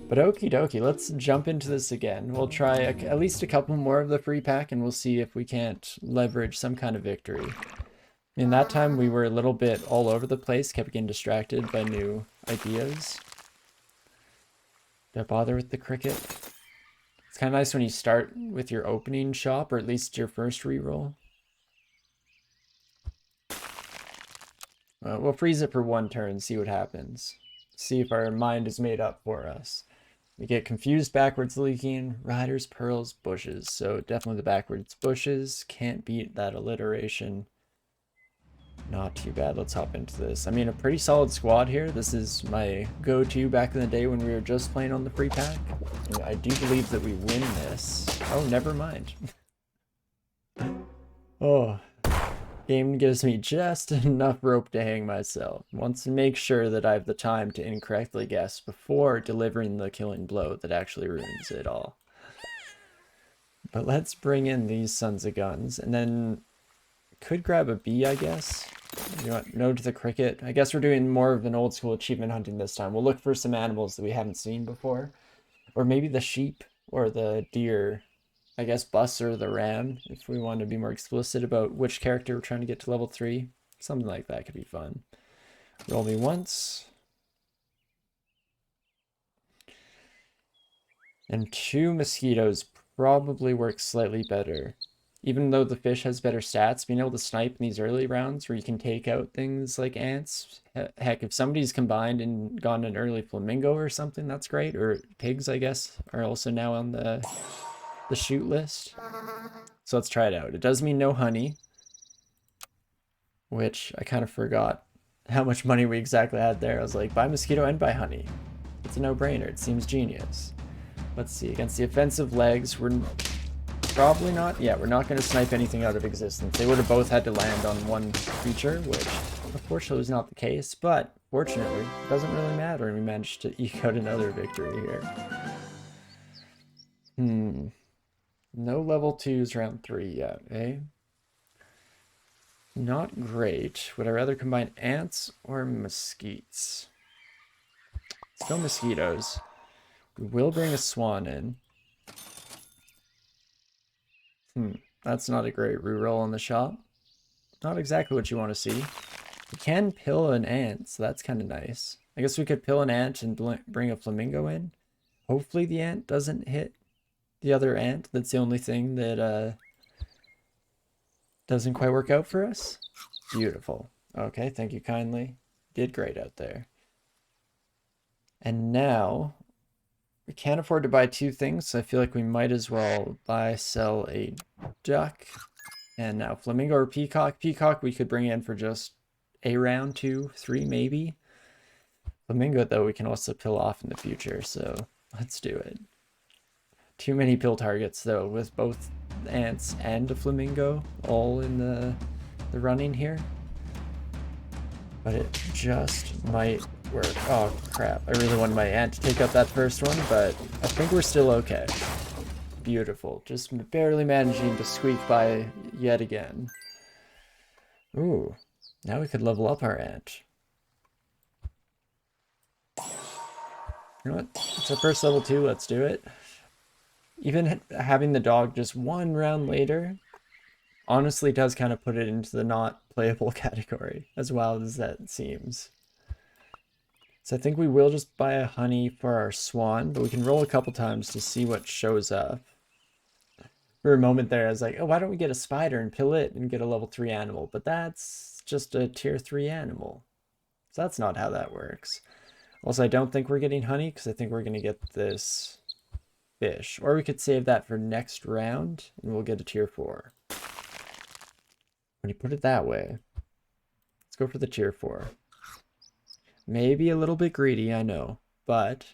But okie dokie, let's jump into this again. We'll try at least a couple more of the free pack and we'll see if we can't leverage some kind of victory. In that time, we were a little bit all over the place, kept getting distracted by new ideas. Did I bother with the cricket? It's kind of nice when you start with your opening shop, or at least your first reroll. We'll freeze it for one turn, see what happens. See if our mind is made up for us. We get confused, backwards leaking, riders, pearls, bushes. So definitely the backwards bushes. Can't beat that alliteration. Not too bad. Let's hop into this. I mean, a pretty solid squad here. This is my go-to back in the day when we were just playing on the free pack. I do believe that we win this. Oh, never mind. Oh, game gives me just enough rope to hang myself. Wants to make sure that I have the time to incorrectly guess before delivering the killing blow that actually ruins it all. But let's bring in these sons of guns, and then could grab a bee, I guess. You know what? No to the cricket. I guess we're doing more of an old school achievement hunting this time. We'll look for some animals that we haven't seen before. Or maybe the sheep or the deer. I guess bus or the ram, if we want to be more explicit about which character we're trying to get to level 3. Something like that could be fun. Roll me once. And 2 mosquitoes probably work slightly better. Even though the fish has better stats, being able to snipe in these early rounds where you can take out things like ants. Heck, if somebody's combined and gone an early flamingo or something, that's great. Or pigs, I guess, are also now on the shoot list. So let's try it out. It does mean no honey, which I kind of forgot how much money we exactly had there. I was like, buy mosquito and buy honey. It's a no-brainer. It seems genius. Let's see. Against the offensive legs, we're probably not. Yeah, we're not going to snipe anything out of existence. They would have both had to land on one creature, which unfortunately was not the case. But fortunately, it doesn't really matter. And we managed to eke out another victory here. No level 2s round 3 yet, eh? Not great. Would I rather combine ants or mesquites? Let's go mosquitoes. We will bring a swan in. That's not a great reroll in the shop. Not exactly what you want to see. We can pill an ant, so that's kind of nice. I guess we could pill an ant and bring a flamingo in. Hopefully the ant doesn't hit the other ant. That's the only thing that doesn't quite work out for us. Beautiful. Okay, thank you kindly. Did great out there. And now we can't afford to buy 2 things, so I feel like we might as well sell a duck. And now flamingo or peacock. Peacock we could bring in for just a round, 2, 3 maybe. Flamingo though we can also pill off in the future, so let's do it. Too many pill targets though, with both ants and a flamingo all in the running here. But it just might work. Oh crap, I really wanted my ant to take out that first one, but I think we're still okay. Beautiful, just barely managing to squeak by yet again. Ooh, now we could level up our ant. You know what, it's our first level 2, let's do it. Even having the dog just 1 round later honestly does kind of put it into the not playable category, as wild as that seems. So I think we will just buy a honey for our swan, but we can roll a couple times to see what shows up. For a moment there, I was like, oh, why don't we get a spider and pill it and get a level 3 animal? But that's just a tier 3 animal. So that's not how that works. Also, I don't think we're getting honey because I think we're going to get this fish. Or we could save that for next round and we'll get a tier 4. When you put it that way, let's go for the tier 4. Maybe a little bit greedy, I know, but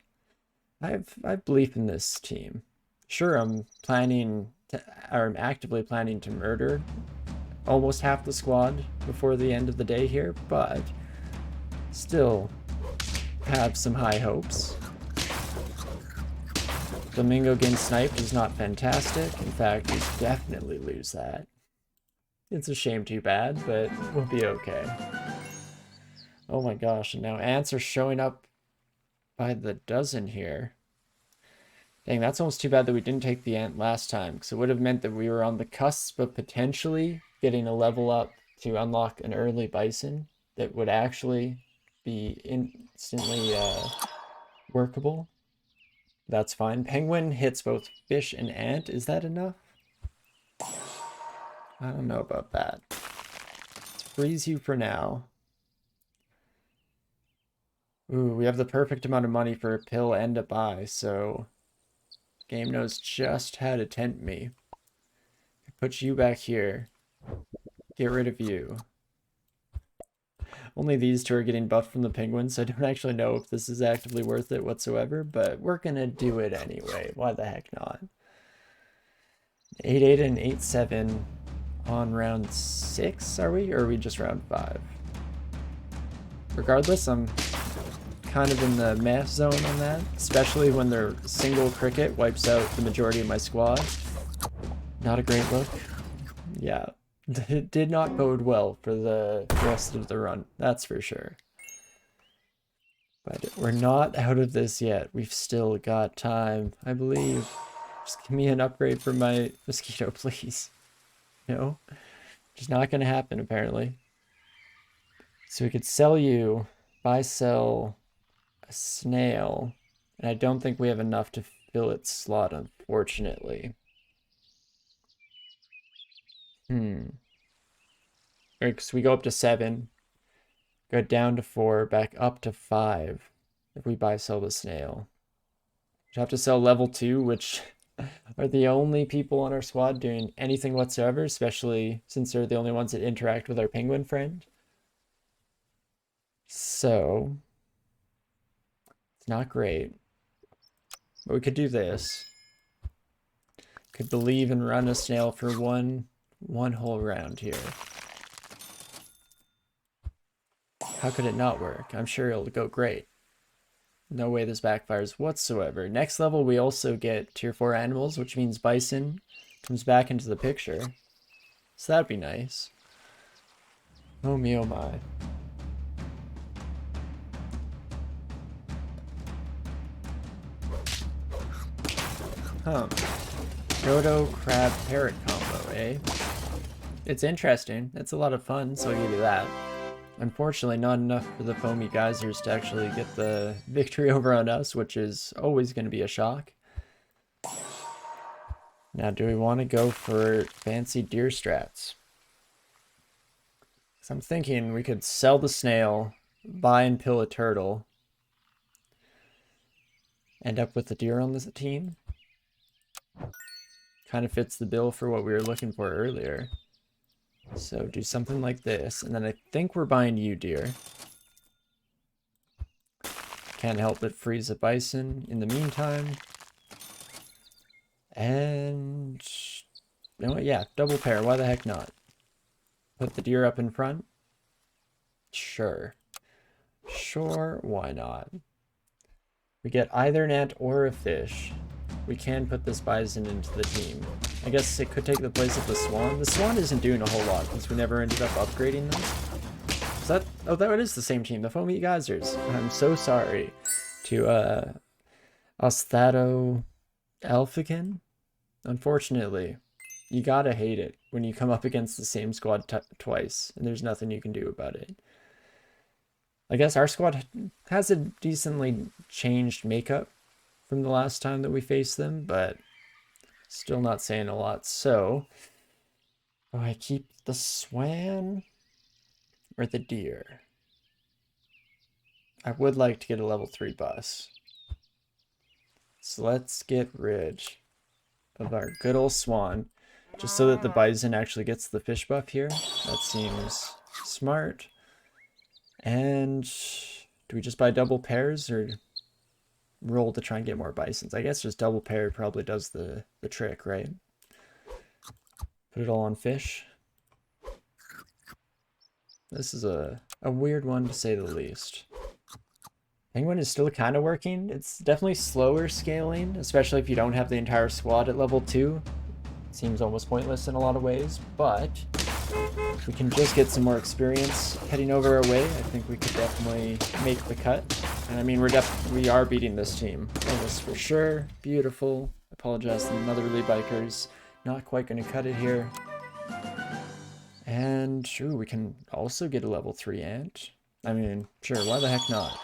I have belief in this team. Sure, I'm actively planning to murder almost half the squad before the end of the day here, but still have some high hopes. Flamingo getting sniped is not fantastic. In fact, we definitely lose that. It's a shame too bad, but we'll be okay. Oh my gosh, and now ants are showing up by the dozen here. Dang, that's almost too bad that we didn't take the ant last time, because it would have meant that we were on the cusp of potentially getting a level up to unlock an early bison that would actually be instantly workable. That's fine. Penguin hits both fish and ant. Is that enough? I don't know about that. Let's freeze you for now. Ooh, we have the perfect amount of money for a pill and a buy, so game knows just how to tempt me. Put you back here. Get rid of you. Only these two are getting buffed from the penguins, so I don't actually know if this is actively worth it whatsoever, but we're gonna do it anyway. Why the heck not? 8-8 and 8-7 on round 6, are we? Or are we just round 5? Regardless, I'm kind of in the math zone on that, especially when their single cricket wipes out the majority of my squad. Not a great look. Yeah, it did not bode well for the rest of the run, that's for sure. But we're not out of this yet. We've still got time, I believe. Just give me an upgrade for my mosquito, please. No, just not gonna happen, apparently. So we could sell you, buy, sell a snail, and I don't think we have enough to fill its slot, unfortunately. Right, so we go up to 7, go down to 4, back up to 5 if we buy, sell the snail. We have to sell level 2, which are the only people on our squad doing anything whatsoever, especially since they're the only ones that interact with our penguin friend. So, it's not great. But we could do this. Could believe and run a snail for one whole round here. How could it not work? I'm sure it'll go great. No way this backfires whatsoever. Next level, we also get tier 4 animals, which means bison comes back into the picture. So that'd be nice. Oh me, oh my. Huh. Dodo, crab, parrot combo, eh? It's interesting. It's a lot of fun, so I'll give you that. Unfortunately, not enough for the foamy geysers to actually get the victory over on us, which is always going to be a shock. Now, do we want to go for fancy deer strats? So I'm thinking we could sell the snail, buy and pill a turtle, end up with the deer on the team. Kind of fits the bill for what we were looking for earlier. So do something like this, and then I think we're buying you, deer. Can't help but freeze a bison in the meantime. And you know what? Yeah, double pair. Why the heck not? Put the deer up in front. Sure. Sure, why not? We get either an ant or a fish. We can put this bison into the team. I guess it could take the place of the swan. The swan isn't doing a whole lot because we never ended up upgrading them. Is that... Oh, that is the same team, the foamy geysers. I'm so sorry to Osthato Alphakin. Unfortunately, you gotta hate it when you come up against the same squad twice, and there's nothing you can do about it. I guess our squad has a decently changed makeup from the last time that we faced them, but still not saying a lot. So, do I keep the swan or the deer? I would like to get a level 3 bus. So let's get rid of our good old swan, just so that the bison actually gets the fish buff here. That seems smart. And do we just buy double pairs or roll to try and get more bisons? I guess just double pair probably does the trick, right? Put it all on fish. This is a weird one to say the least. Penguin is still kind of working. It's definitely slower scaling, especially if you don't have the entire squad at level 2. It seems almost pointless in a lot of ways, but if we can just get some more experience heading over our way, I think we could definitely make the cut. And I mean, we are beating this team. Almost for sure. Beautiful. Apologize to the Motherly Bikers. Not quite going to cut it here. And, ooh, we can also get a level 3 ant. I mean, sure, why the heck not?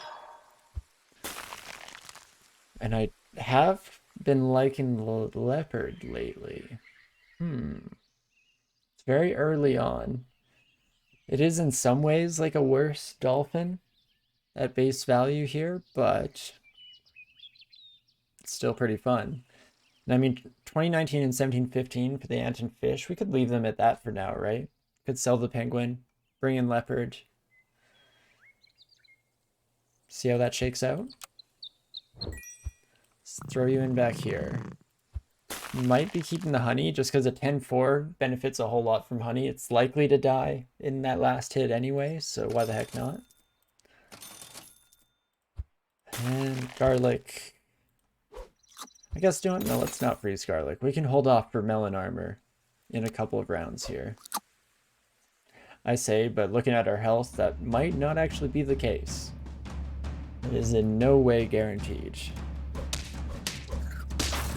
And I have been liking the leopard lately. It's very early on. It is in some ways like a worse dolphin at base value here, but it's still pretty fun. And I mean, 2019 and 1715 for the ant and fish, we could leave them at that for now, right? Could sell the penguin, bring in leopard. See how that shakes out? Let's throw you in back here. Might be keeping the honey just because a 10-4 benefits a whole lot from honey. It's likely to die in that last hit anyway, so why the heck not? And garlic. I guess no, let's not freeze garlic. We can hold off for melon armor in a couple of rounds here. I say, but looking at our health, that might not actually be the case. It is in no way guaranteed.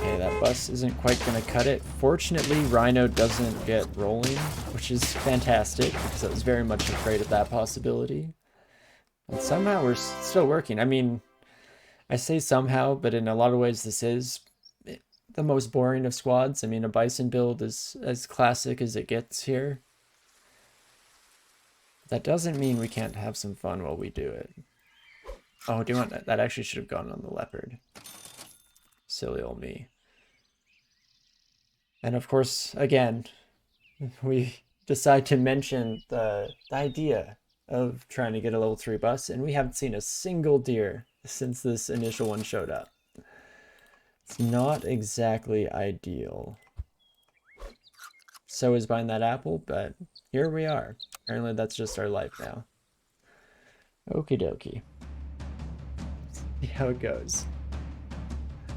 Okay, that bus isn't quite going to cut it. Fortunately, Rhino doesn't get rolling, which is fantastic, because I was very much afraid of that possibility. And somehow we're still working. I mean, I say somehow, but in a lot of ways this is the most boring of squads. I mean, a Bison build is as classic as it gets here. That doesn't mean we can't have some fun while we do it. Oh, do you want that? That actually should have gone on the leopard. Silly old me. And of course, again, we decide to mention the idea of trying to get a level 3 bus, and we haven't seen a single deer since this initial one showed up. It's not exactly ideal. So is buying that apple, but here we are. Apparently that's just our life now. Okie dokie. See how it goes.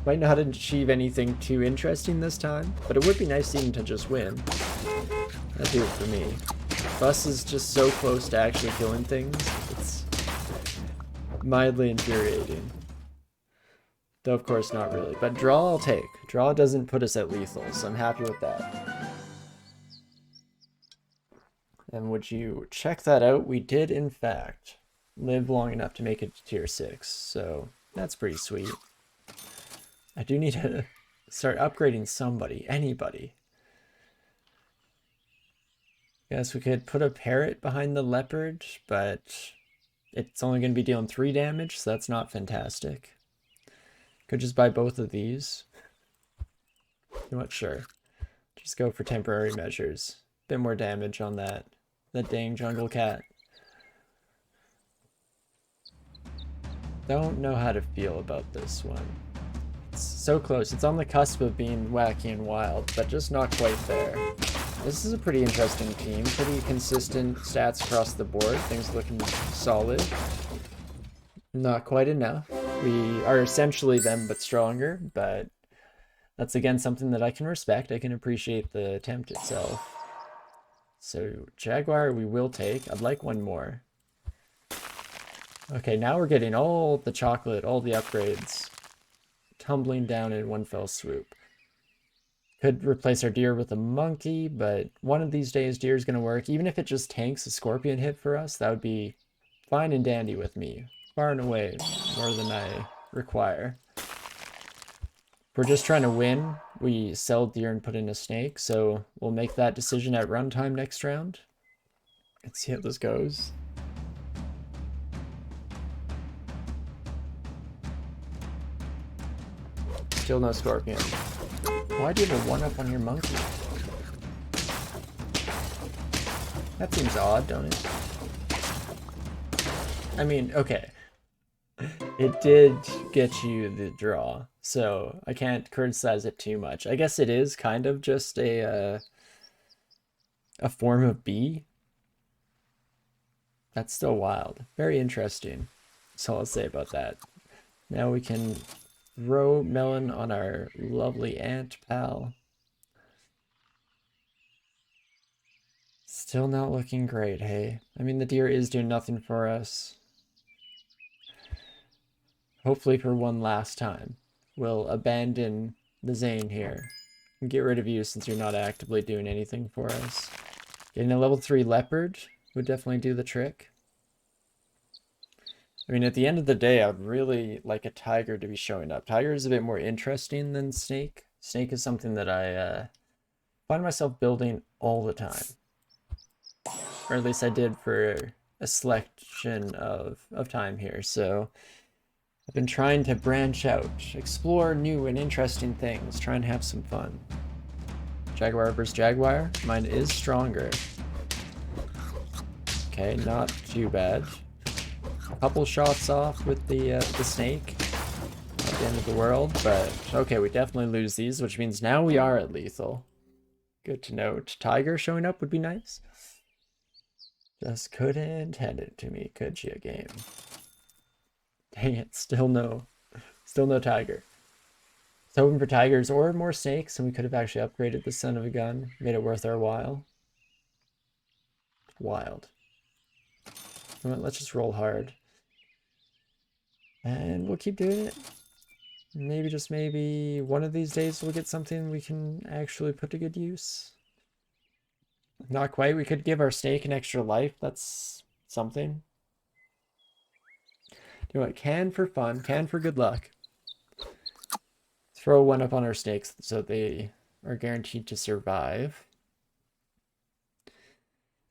Might not achieve anything too interesting this time, but it would be nice even to just win. That'd do it for me. Bus is just so close to actually killing things. It's mildly infuriating. Though of course not really. But draw I'll take. Draw doesn't put us at lethal, so I'm happy with that. And would you check that out? We did in fact live long enough to make it to tier 6, so that's pretty sweet. I do need to start upgrading somebody, anybody. Guess we could put a parrot behind the leopard, but it's only going to be dealing 3 damage, so that's not fantastic. Could just buy both of these. I'm not sure. Just go for temporary measures. Bit more damage on that dang jungle cat. Don't know how to feel about this one. It's so close. It's on the cusp of being wacky and wild, but just not quite there. This is a pretty interesting team. Pretty consistent stats across the board. Things looking solid. Not quite enough. We are essentially them, but stronger, but that's again something that I can respect. I can appreciate the attempt itself. So Jaguar we will take. I'd like one more. Okay, now we're getting all the chocolate, all the upgrades tumbling down in one fell swoop. Could replace our deer with a monkey, but one of these days deer is going to work. Even if it just tanks a scorpion hit for us, that would be fine and dandy with me. Far and away more than I require. If we're just trying to win, we sell deer and put in a snake, so we'll make that decision at runtime next round. Let's see how this goes. Still no scorpion. Why do you have a 1-up on your monkey? That seems odd, don't it? I mean, okay. It did get you the draw, so I can't criticize it too much. I guess it is kind of just a form of B. That's still wild. Very interesting. That's all I'll say about that. Now we can throw melon on our lovely ant pal. Still not looking great, hey? I mean, the deer is doing nothing for us. hopefully for one last time, we'll abandon the Zane here and get rid of you since you're not actively doing anything for us. Getting a level 3 leopard would definitely do the trick. I mean, at the end of the day, I would really like a tiger to be showing up. Tiger is a bit more interesting than snake. Snake is something that I find myself building all the time. Or at least I did for a selection of time here. So I've been trying to branch out, explore new and interesting things, try and have some fun. Jaguar versus Jaguar. Mine is stronger. Okay, not too bad. A couple shots off with the snake. Not the end of the world, but okay, we definitely lose these, which means now we are at lethal. Good to note. Tiger showing up would be nice. Just couldn't hand it to me, could you, game? Dang it, still no tiger. Was hoping for tigers or more snakes, and we could have actually upgraded the son of a gun, made it worth our while. Wild. Let's just roll hard. And we'll keep doing it. Maybe, just maybe, one of these days we'll get something we can actually put to good use. Not quite. We could give our snake an extra life. That's something. You know what? Can for fun, can for good luck. Throw one up on our snakes so they are guaranteed to survive.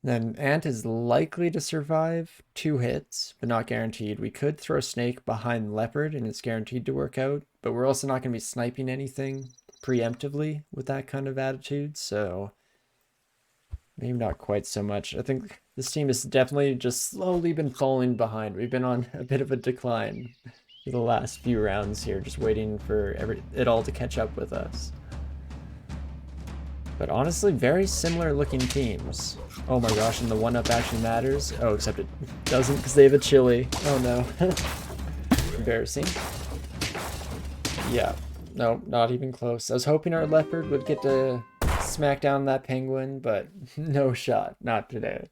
Then Ant is likely to survive 2 hits, but not guaranteed. We could throw Snake behind Leopard and it's guaranteed to work out, but we're also not going to be sniping anything preemptively with that kind of attitude, so maybe not quite so much. I think this team has definitely just slowly been falling behind. We've been on a bit of a decline for the last few rounds here, just waiting for it all to catch up with us. But honestly, very similar looking teams. Oh my gosh, and the 1-up actually matters. Oh, except it doesn't because they have a chili. Oh no. Embarrassing. Yeah, no, not even close. I was hoping our leopard would get to smack down that penguin, but no shot. Not today.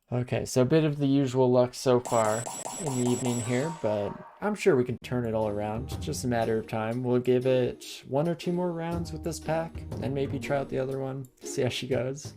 Okay, so a bit of the usual luck so far in the evening here, but I'm sure we can turn it all around. It's just a matter of time. We'll give it 1 or 2 more rounds with this pack, and maybe try out the other one, see how she goes.